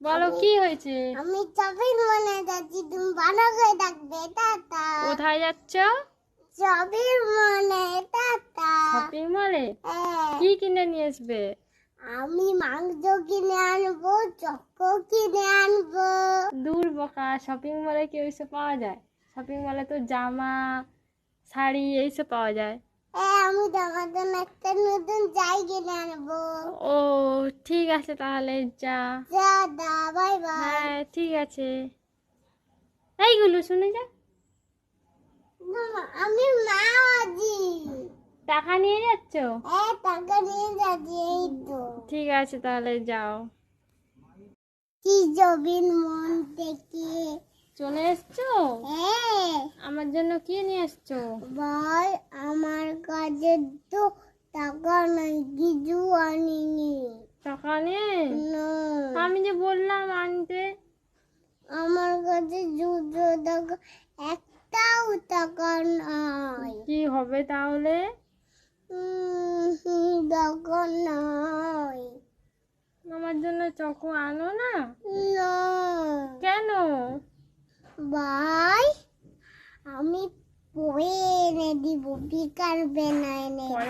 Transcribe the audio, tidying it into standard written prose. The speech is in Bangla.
বলো কি হয়েছে? আমি শপিং মলে যাচ্ছি, তুমি ভালো করে থাকবে। টাটা। কোথায় যাচ্ছ? শপিং মলে। টাটা। শপিং মলে? হ্যাঁ। কি কিনে নিয়ে আসবে? আমি মাংস কিনে আনবো, চক্কো কিনে আনবো। দূর বোকা, শপিং মলে কি ওইসব পাওয়া যায়? শপিং মলে তো জামা, শাড়ি এইসব পাওয়া যায়। আমি তোমার জন্য একটা নতুন জাই কিনে আনবো। ও ঠিক আছে, তাহলে যা। Tata, bye bye. হ্যাঁ ঠিক আছে। এইগুলো শুনে যা। আমি মা আছি। টাকা নিয়ে যাচ্ছ? টাকা নিয়ে যাচ্ছি, এই তো। ঠিক আছে তাহলে যাও। কি শপিং মল থেকে চলে এসছো? হ্যাঁ। আমার জন্য কি নিয়ে এসছো? ভাই, আমার কাছে তো টাকা নাই, কিছু আনিনি। টাকা নেই? না, আমি যে বললাম আনতে। আমার কাছে দুটো টাকা, একটাও টাকা নাই। কি হবে তাহলে? টাকা নাই। আমার জন্য চকো আনো না। না কেন? ভাই, আমি পরে এনে দিব, বিকাল বেলা এনে দিব।